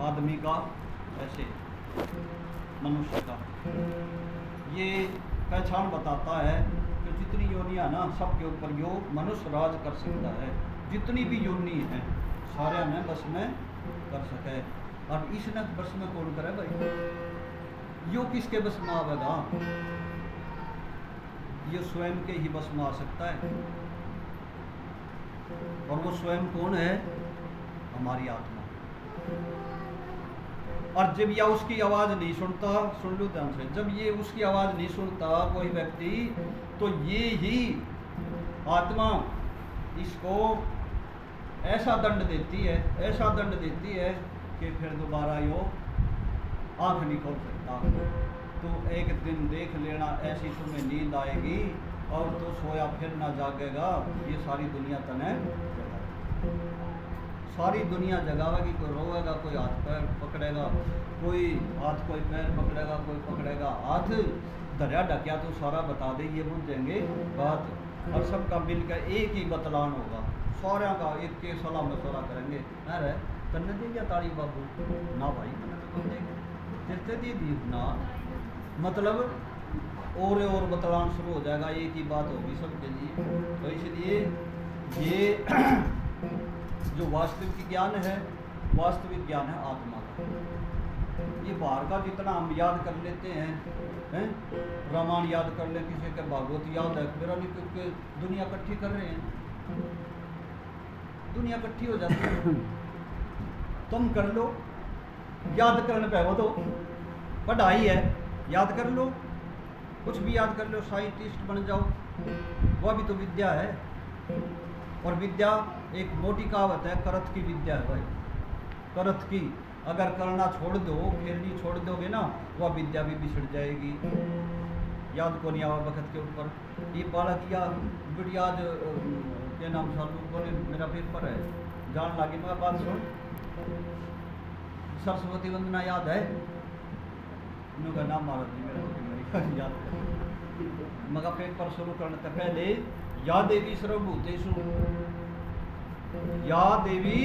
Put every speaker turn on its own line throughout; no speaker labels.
आदमी का, ऐसे मनुष्य का। ये पहचान बताता है कि जितनी योनियाँ ना सबके ऊपर यो मनुष्य राज कर सकता है। जितनी भी योनि हैं सारे ने बस में कर सके। और इसने बस में कौन करे भाई? यो किसके बस में आवेगा? ये स्वयं के ही बस में आ सकता है। और वो स्वयं कौन है? हमारी आत्मा। और जब यह उसकी आवाज नहीं सुनता, सुन लो ध्यान से, जब ये उसकी आवाज नहीं सुनता कोई व्यक्ति, तो ये ही आत्मा इसको ऐसा दंड देती है, ऐसा दंड देती है कि फिर दोबारा यो आंख नहीं खोल सकता। तो एक दिन देख लेना, ऐसी तुम्हें नींद आएगी और तो सोया फिर ना जागेगा। ये सारी दुनिया तने सारी दुनिया जगावेगी। कोई रोएगा, कोई हाथ पैर पकड़ेगा, कोई हाथ कोई पैर पकड़ेगा, कोई पकड़ेगा हाथ, दरिया ढकिया तो सारा बता दे, ये बुझ जाएंगे बात। और सबका मिलकर एक ही बतलान होगा, सारा का एक के सलाह मशवरा करेंगे। अरे तन्ने दे दिया ताड़ी बाबू? ना भाई मैंने तो कौन देगा, जितने दे दी ना, मतलब और बतलान शुरू हो जाएगा, एक ही बात होगी सबके लिए। तो इसलिए ये जो वास्तविक ज्ञान है, वास्तविक ज्ञान है आत्मा का। ये बाहर का जितना हम याद कर लेते हैं, रामायण याद कर ले, किसी के भागवत याद है, मेरा नहीं, क्योंकि दुनिया इकट्ठी कर रहे हैं, दुनिया इकट्ठी हो जाती है। तुम कर लो, याद करने पे वो तो पढ़ाई है, याद कर लो, कुछ भी याद कर लो, साइंटिस्ट बन जाओ, वह भी तो विद्या है। और विद्या एक मोटी कहावत है, करत की विद्या है भाई, करत की। अगर करना छोड़ दो, खेलनी छोड़ दोगे ना, वह विद्या भी बिछड़ जाएगी। याद को नहीं आवा वक्त के ऊपर। ये बालक या बिटिया के नाम सालू बोले, मेरा पेपर है, जान लगी, मगर बात सुन, सरस्वती वंदना याद है? उनका नाम मारा नहीं, मेरा याद है, मगर पेपर शुरू करने से पहले या देवी सर्वभूतेषु, या देवी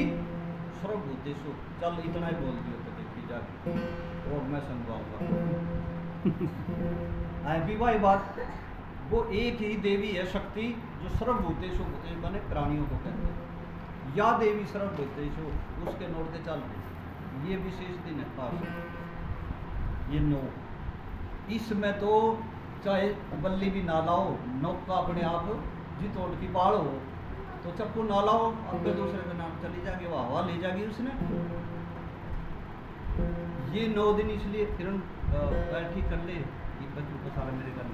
सर्वभूतेषु, चल इतना ही बोल दियो तो देखी जाके, और मैं समझाऊंगा। भी वही बात, वो एक ही देवी है शक्ति जो सर्वभूतेषु, भूतेषु माने प्राणियों को कहते हैं। या देवी सर्वभूतेषु, उसके नोड़ते चल ये विशेष दिन है पास, ये नो, इसमें तो चाहे बल्ली भी ना लाओ, नोक का अपने आप जी तोड़ की बाढ़ हो, तो चप्पू ना लाओ, अपने दूसरे के नाम चली जाएगी, वो हवा ले जाएगी उसने। ये 9 दिन इसलिए फिर ठीक कर ले, ये बच्चों को सारा मेरे कर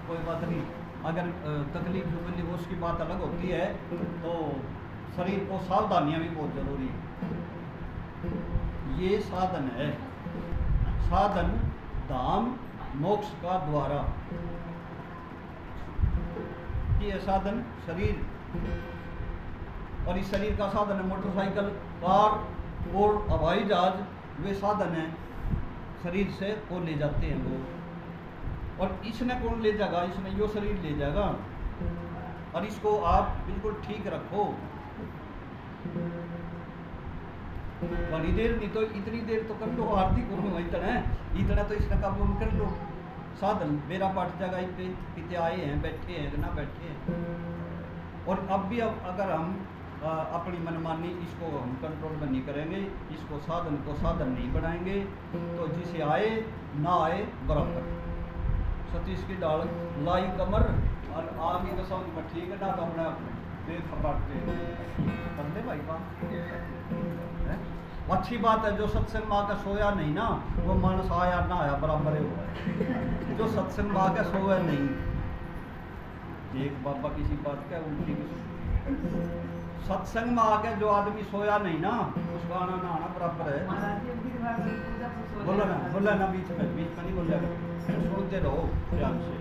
कोई बात नहीं। अगर तकलीफ तकलीफ उसकी बात अलग होती है, तो शरीर को सावधानियाँ भी बहुत जरूरी है। ये साधन है, साधन धाम मोक्ष का द्वारा। ये साधन शरीर, और इस शरीर का साधन है मोटरसाइकिल, कार और हवाई जहाज, वे साधन है शरीर से को ले जाते हैं वो। और इसने कौन ले जाएगा? इसने यो शरीर ले जाएगा। और इसको आप बिल्कुल ठीक रखो, बड़ी देर नहीं तो इतनी देर तो कर लो, आरती करो, इतना तो इसका काबू में कर लो। साधन मेरा पाठ जगह पे कितने आए हैं, बैठे हैं ना बैठे हैं। और अब भी अगर हम अपनी मनमानी इसको हम कंट्रोल में नहीं करेंगे, इसको साधन को साधन नहीं बनाएंगे, तो जिसे आए ना आए बराबर। सतीश की डाल लाई कमर और आगे तो समझ में ठीक है ना, तो अपने बेफराटे कर ले भाई बात। अच्छी बात है, जो सत्संग माँ का सोया नहीं ना, वो मानस आया ना आया बराबर ही हुआ है। जो सत्संग माँ का सोया नहीं, एक बाबा किसी बात का उल्टी सत्संग में आके जो आदमी सोया नहीं ना, उसका आना ना आना बराबर है। बोला ना बीच में नहीं बोल जाएगा, सुनते रहो ध्यान से,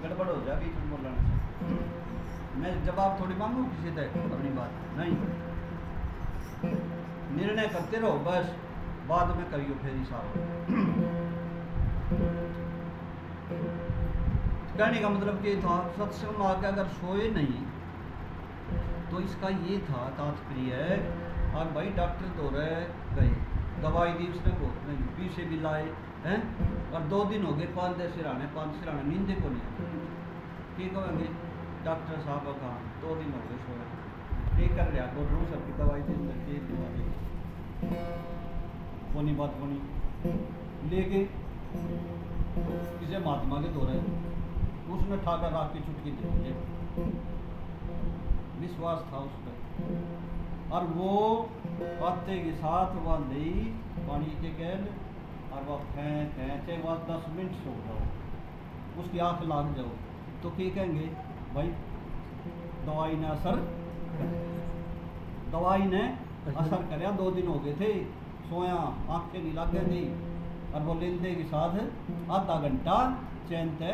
गड़बड़ हो जाए बीच में बोलने से। मैं जवाब थोड़ी मांगू किसी से अपनी बात नहीं, निर्णय करते रहो बस, बाद में करियो फिर हिसाब। कहने का मतलब ये था, सत्संग में आके अगर सोए नहीं तो इसका ये था तात्पर्य और भाई डॉक्टर तो रहे गए, दवाई दी उसने को नहीं, पीछे भी लाए हैं, और 2 दिन हो गए 5 सिराने 5 सिराने नींदे को नहीं आती। ठीक कहेंगे डॉक्टर साहब का काम 2 दिन हो गए सोया, ठीक कर रहा तो रू सर की दवाई दे बोनी बात बोनी लेके किसी महात्मा के दौरे उसने ठाकर राख की चुटकी दे मुझे, विश्वास था उस पर, और वो पत्ते के साथ वह दही पानी के कैन और वह चाहे वह 10 मिनट सो जाओ, उसकी आँख लाग जाओ तो क्या कहेंगे भाई दवाई ने असर दवाई ने असर कराया। 2 दिन हो गए थे सोया, आँखें नहीं लग गई थी, और वो लेंदे के साथ आधा घंटा चैन तय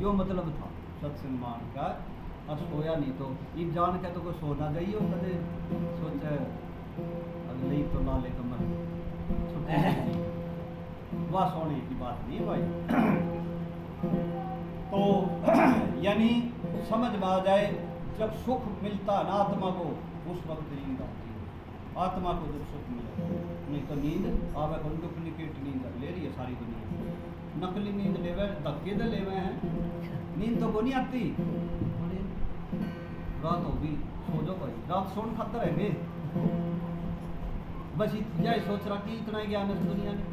यो मतलब था सत्संग मान का। अब सोया नहीं तो ये जान के तो कोई सोना जाइए कदे सोचे अगले ही तो लाले कमर वह सोने की बात नहीं भाई। तो यानी समझ में आ जाए जब सुख मिलता ना आत्मा को उस वक्त नींद आती है, आत्मा को जब सुख मिले, नहीं तो नींद आवे को डुप्लीकेट नींद ले रही है सारी दुनिया, नकली नींद लेवे धक्के दे लेवे हैं, नींद तो को नहीं आती। रात होगी सो जाओ भाई, रात सोन खातर है बस यही सोच रहा कि इतना ही ज्ञान है दुनिया में।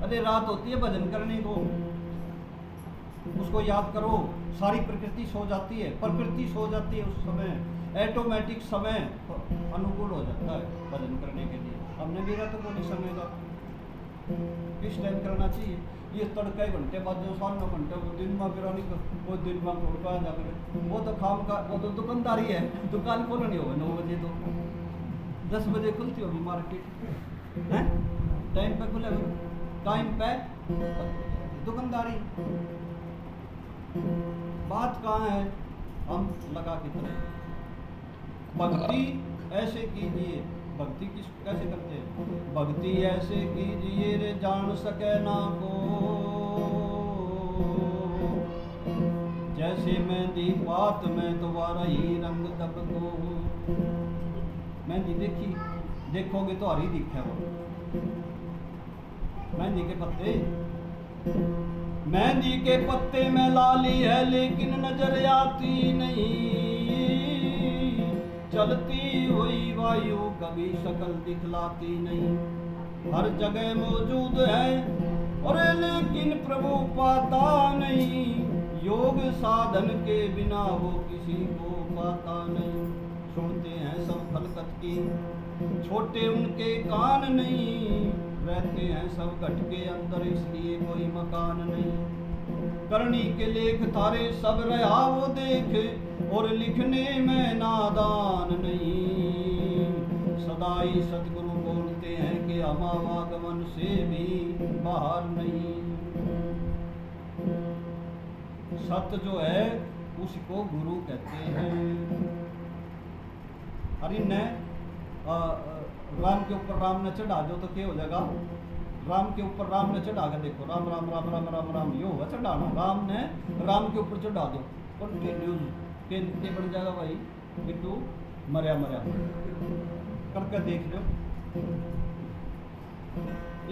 अरे रात होती है भजन करने को, उसको याद करो, सारी प्रकृति सो जाती है, प्रकृति सो जाती है उस समय, ऑटोमेटिक समय अनुकूल हो जाता है भजन करने के लिए। हमने भी रहा तो कोई समय का किस टाइम करना चाहिए, ये तड़के घंटे बाद जो 9 घंटे दिन में फिर वो दिन में उठा जाकर वो तो खाम का वो तो दुकानदारी है, दुकान खोलनी होगा 9 बजे तो 10 बजे खुलती होगी मार्केट है, टाइम पे खुले टाइम पे दुकानदारी। बात कहाँ है, हम लगा के तरह भक्ति ऐसे कीजिए, भक्ति किस कैसे करते हैं, भक्ति ऐसे कीजिए रे जान सके ना को, जैसे मेहंदी पात में तुम्हारा ही रंग दब को। मेहंदी देखी देखोगे तो हरी दिखे वो मेहंदी के पत्ते, मेहंदी के पत्ते में लाली है लेकिन नजर आती नहीं, चलती हुई वायु कभी शक्ल दिखलाती नहीं। हर जगह मौजूद है और लेकिन प्रभु पाता नहीं, योग साधन के बिना वो किसी को पाता नहीं। सुनते हैं सब खलकत की, छोटे उनके कान नहीं, रहते हैं सब घट के अंदर इसलिए कोई मकान नहीं। करनी के लेख तारे सब रहा वो देख, और लिखने में नादान नहीं। सदाई सतगुरु बोलते हैं कि हम आवागमन से भी बाहर नहीं। सत्य जो है उसको गुरु कहते हैं। अरे न राम के ऊपर राम ने चढ़ा दो तो क्या हो जाएगा, राम के ऊपर राम ने चढ़ा के देखो, राम राम राम राम राम राम यो होगा चढ़ाना, राम ने राम के ऊपर चढ़ा दो कंटिन्यूज के बन जाएगा भाई, बिट्टू मरिया मरिया करके देख लो,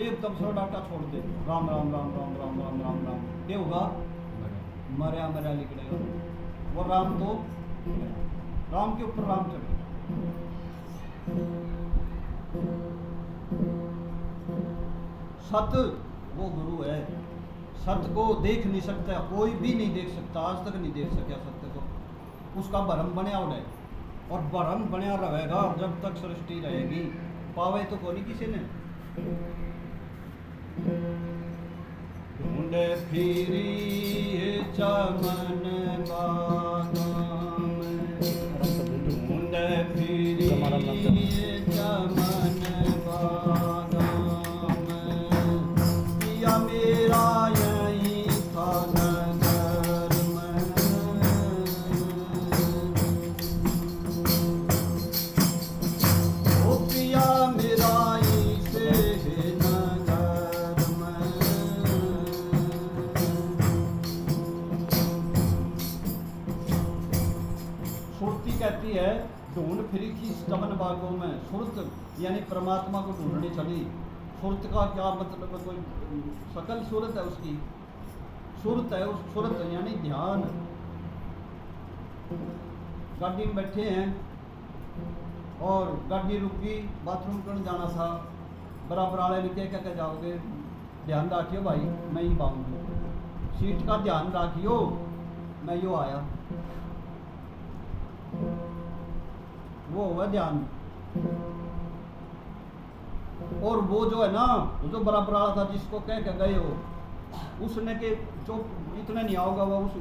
एकदम से डाटा छोड़ दे राम राम राम राम राम राम राम राम, क्या होगा मरिया मरिया निकलेगा। वो राम तो राम के ऊपर राम चढ़ेगा। सत्य वो गुरु है, सत्य को देख नहीं सकता, कोई भी नहीं देख सकता, आज तक नहीं देख सका सत्य को, उसका भ्रम बनया उड़े और भ्रम बनया रहेगा जब तक सृष्टि रहेगी, पावे तो कोई किसी ने। ढूंढे फिरी चमन बागों में, ढूंढे फिरी चमन बागों में, पिया मेरा यही था नगर में। ओ पिया मेरा इसे नगर में। सुरती कहती है ढूंढ फिरी थी चमन बाग को मैं सुरत यानी परमात्मा को ढूंढने चली। सुरत का क्या मतलब है? कोई सकल सूरत है उसकी, सुरत है उस सुरत यानी ध्यान। गाड़ी में बैठे हैं और गाड़ी रुकी, बाथरूम करने जाना था। बराबर वाले ने क्या क्या जाओगे, ध्यान रखियो भाई मैं ही पाऊंगी, सीट का ध्यान रखियो मैं यो आया। वो हुआ ध्यान। और वो जो है ना, वो जो बराबर वाला था जिसको कह के गए हो, उसने के जो इतना नहीं आओगा वो उस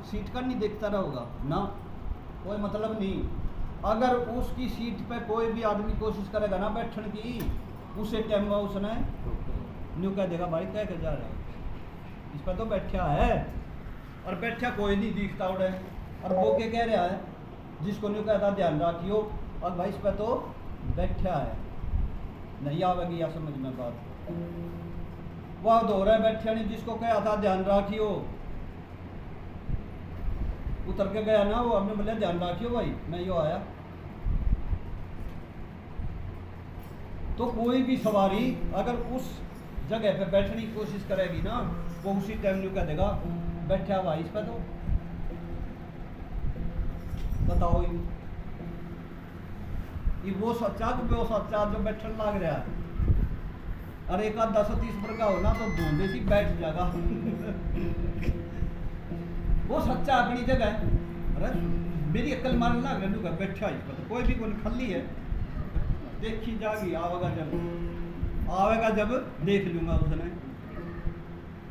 सीट का नहीं देखता रहेगा ना, कोई मतलब नहीं। अगर उसकी सीट पे कोई भी आदमी कोशिश करेगा ना बैठने की, उसे टाइम में उसने न्यू कह देगा भाई कह के जा रहा है, इस पर तो बैठा है। और बैठा कोई नहीं दिखता उड़े, और वो क्या कह रहा है जिसको न्यू कहता ध्यान रखियो, और भाई इस पर तो बैठा है। नहीं आवेगी या समझ में बात। वह दो रहा बैठा नहीं, जिसको कहा था ध्यान रखियो, उतर के गया ना, वो हमने बोला ध्यान रखियो भाई मैं यो आया। तो कोई भी सवारी अगर उस जगह पे बैठने की कोशिश करेगी ना, वो उसी टाइम न्यू कह देगा बैठा भाई इस पर तो बताओ ये वो सच्चा तो वो सच्चा जो बैठने लग रहा है। अरे एक आध 10-30 पर का हो ना तो धोंदे सी बैठ जाएगा। वो सच्चा अपनी जगह है। अरे मेरी अक्ल मारने लग रहा है बैठा इस पर तो कोई भी कोई खली है, देखी जागी आवेगा जब देख लूंगा उसने।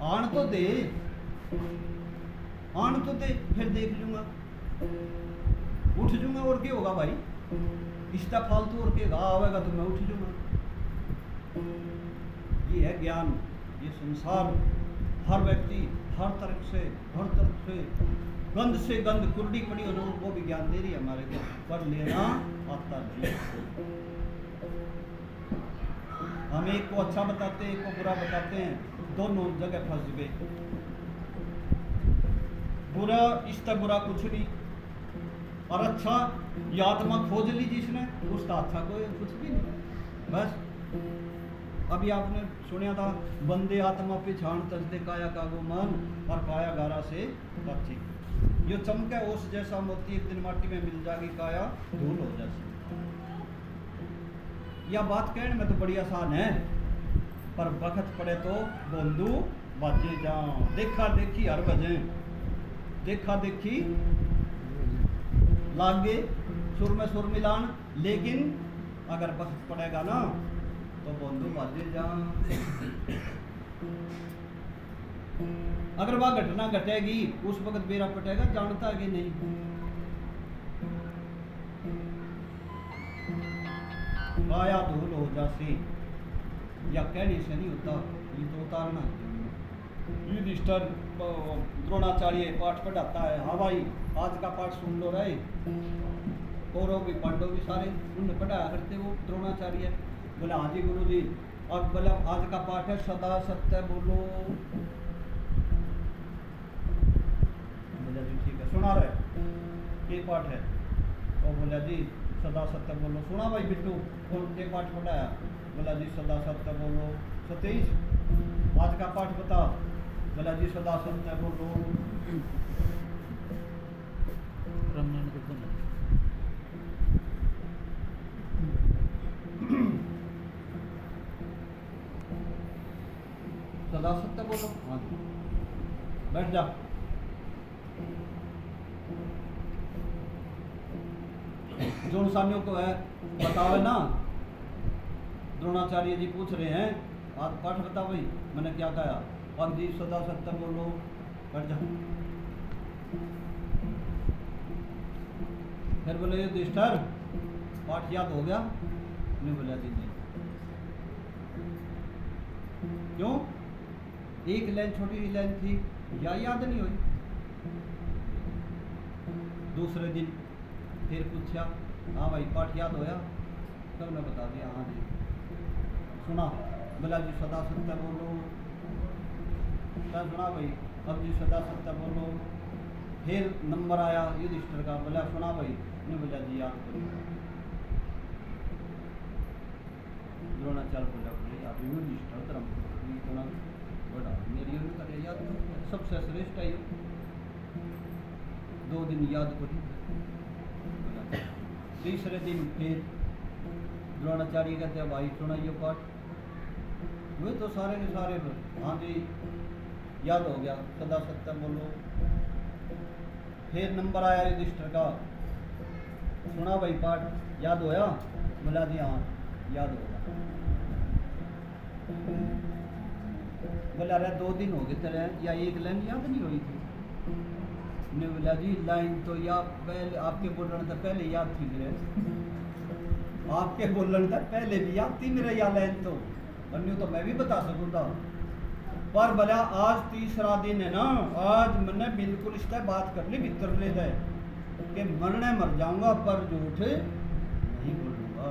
आन तो दे फिर देख लूंगा, उठ जूंगा और क्या होगा भाई, रिश्ता फालतू और क्या आवेगा तो मैं उठ जूंगा। ये है ज्ञान। ये संसार हर व्यक्ति हर तरफ से गंध से गंध कुर्डी पड़ी हो, वो भी ज्ञान दे रही है हमारे को, पर लेना आता नहीं। हम एक को अच्छा बताते हैं, एक को बुरा बताते हैं, दोनों जगह फंस गए। बुरा इसका बुरा कुछ नहीं, और अच्छा ये आत्मा खोज ली जिसने, उसका अच्छा कोई कुछ भी नहीं। बस अभी आपने सुना था, बंदे आत्मा पिछाण तजदे काया का गो मन, और काया गारा से बची। जो चमके उस जैसा मोती एक दिन माटी में मिल जाएगी, काया धूल हो जाती। यह बात कहने में तो बड़ी आसान है, पर वक्त पड़े तो बंधु बाजे जाओ। देखा देखी हर वजह, देखा देखी लागे सुर में सुर मिलान, लेकिन अगर वक्त पड़ेगा ना तो बंधु बाजे जाओ। अगर वह घटना घटेगी उस वक्त बेरा पटेगा, जानता है कि नहीं। काया धूल हो जासी, या कहने से नहीं होता, ये तो उतारना। युधिष्ठिर द्रोणाचार्य पाठ पढ़ाता है, हाँ भाई आज का पाठ सुन लो रहे। कौरव भी पांडव भी सारे उन्हें पढ़ाया करते वो द्रोणाचार्य। बोले हाँ जी गुरु जी, और बोला आज का पाठ है सदा सत्य बोलो। बोला जी ठीक है, सुना रहे ये पाठ है। और बोला जी सदा सत्य बोलो। सुना भाई बिट्टू, कौन के पाठ पढ़ाया? बोला जी सदा सत्य बोलो। सतीश आज का पाठ बता। बोला जी सदा सत्य बोलो। सदा सत्य बोलो। हाँ बैठ जा। जो इंसानियों को है बताओ ना। द्रोणाचार्य जी पूछ रहे हैं आज पाठ बता भाई। मैंने क्या कहा? अब जी सदा सत्य बोलो। बैठ जा। फिर बोले युधिष्ठिर पाठ याद हो गया? नहीं बोला जी नहीं। क्यों? एक लाइन छोटी सी लाइन थी, या याद नहीं हुई? दूसरे दिन फिर पूछा, हाँ भाई पाठ याद होया? तब मैं बता दिया हाँ जी। सुना? बोला जी सदा सत्य बोलो। क्या सुना भाई? अब जी सदा सत्य बोलो। फिर नंबर आया युधिष्ठिर का, बोला सुना भाई? नहीं बोला जी याद करो। चल बोला बोले यार यो निष्ठा धर्म इतना बड़ा मेरी उन्हें करे याद सबसे श्रेष्ठ है 2 दिन याद करी। तीसरे दिन फिर द्रोणाचार्य कहते हैं भाई सुनाइए पाठ। वे तो सारे के सारे हाँ जी याद हो गया सदा सत्य बोलो। फिर नंबर आया युधिष्ठिर का, सुना भाई पाठ याद होया? बोला जी हाँ याद होगा। बोला अरे 2 दिन हो गए तेरे या एक लाइन याद नहीं हुई थी? ने बोला जी लाइन तो या पहले आपके बोलने से पहले याद थी मेरे, आपके बोलने से पहले भी याद थी मेरे या लाइन तो अन्य तो मैं भी बता सकूँ था। पर बोला आज तीसरा दिन है ना, आज मैंने बिल्कुल इसका बात कर ली भीतर ले गए कि मरने मर जाऊंगा पर झूठ नहीं बोलूंगा,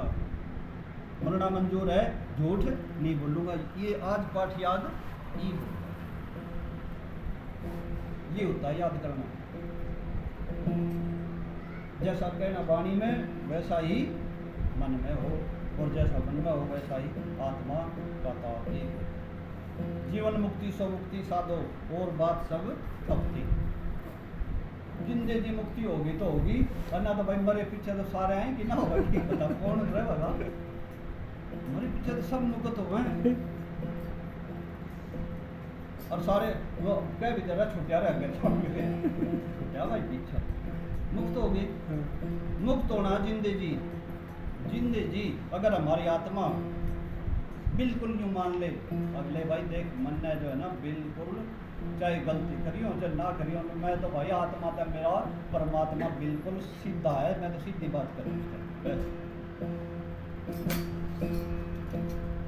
मरना मंजूर है झूठ नहीं बोलूंगा। ये आज पाठ याद ही ये होता है याद करना। जैसा कहना वाणी में वैसा ही मन में हो, और जैसा मन में हो वैसा ही आत्मा कहता है। जीवन मुक्ति सो मुक्ति साधो और बात सब तपती। जिंदे जी मुक्ति होगी तो होगी, वरना तो भाई मरे पीछे तो सारे आएंगे ना होगी, बता कौन रहेगा? मरे पीछे तो सब मुक्त हो गए और सारे वो कह भी जरा छुट्टिया रह गए छुट्टिया भाई पीछे मुक्त हो गए। मुक्त होना जिंदे जी अगर हमारी आत्मा बिल्कुल यूँ मान ले, अगले भाई देख मन ने जो है ना बिल्कुल चाहे गलती करियो चाहे ना करियो, मैं तो भाई आत्मा था मेरा परमात्मा बिल्कुल सीधा है, मैं तो सीधी बात करूँ।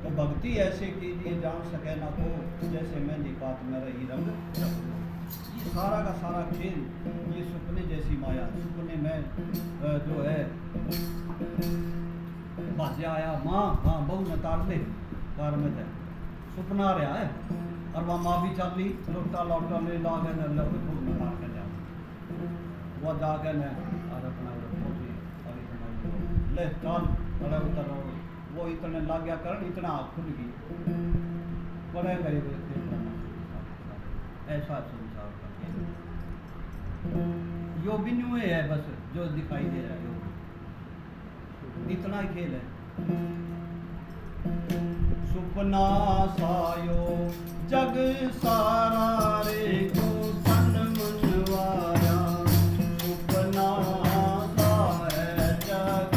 तो भक्ति ऐसे कीजिए जान सके ना को जैसे मेहंदी पात में रही रंग। ये सारा का सारा खेल ये सपने जैसी माया, सपने में जो है बाजा आया माँ हाँ बहू ने तार ले कार में थे सपना रहा है और वहाँ माँ भी चल ली लोटा लोटा ले ला गए न लग खूब में मार के जाओ वो जाके न और अपना ले चल बड़े उतर वो इतने लग गया कर इतना आँख खुल गई बड़े गए ऐसा संसार का यो भी न्यू है बस जो दिखाई दे रहा है यो इतना ही खेल है। सुपना सायो जग सारा रे को तन मनवाया, सुपना साए जग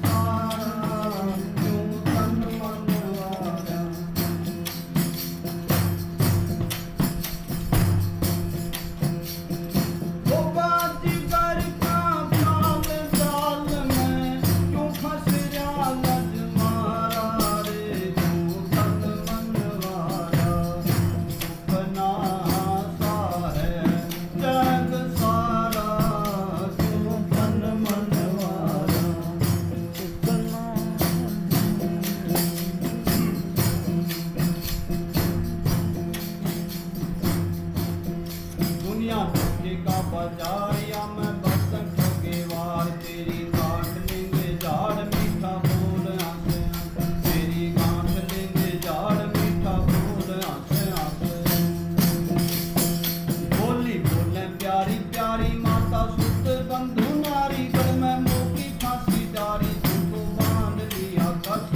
सारा क्यों तन मनवाया। वो बाजी कर का जाल जाल में क्यों फंस गया लज मारा रे क्यों तन मनवाया। सुपना सा है जग सारा क्यों तन मनवाया। दुनिया धोखे का बाजार या मैं बर्तन ठोके वार, तेरी गांठ लेंगे झाड़ मीठा बोल आंसे आंसे, तेरी गांठ लेंगे झाड़ मीठा बोल आंसे आंसे। बोली बोले प्यारी प्यारी माता सुत बंधु नारी, गल में मोकी फांसी डारी तुमको बांध लिया कस,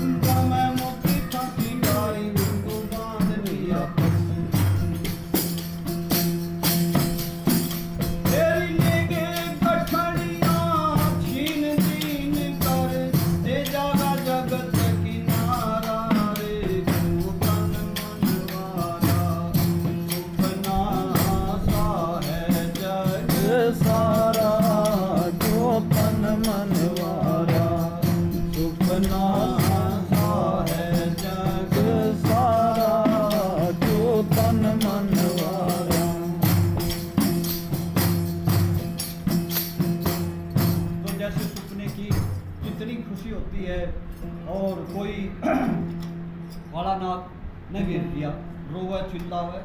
उनका मैं मोकी फांसी डारी तुमको बांध लिया कस। तेरी लेगे कठड़ियाँ छीन छीन कर दे जागा जगत किनारा रे क्यों तन मनवाया। सुपना सा है जग सारा क्यों तन मनवाया। सुपना सा है जग सारा क्यों तन मनवाया। तो जैसे सपने की कितनी खुशी होती है और कोई काला नाग ने घेर लिया रोवे चिल्लावे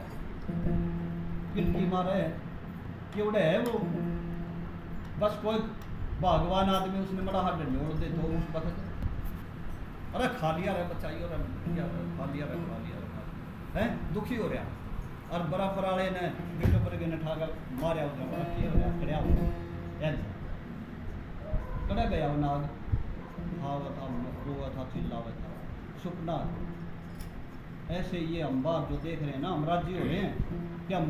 किलकी मारे केवड़े है वो, बस कोई भगवान आदमी उसने बड़ा हाथ जोड़ दे तो उस वक्त अरे खा लिया रे बचाइयो रे खा लिया है दुखी हो रहा और बराबर वाले ने बिल्टो पर गए ठाकर मारे उधर की हो रहा खड़िया हो कड़ा गया वो नाग भावा था रोआ था चिल्लावा था सुपना ऐसे ये हम बाप जो देख रहे हैं ना हम राजी हो रहे हैं कि हमने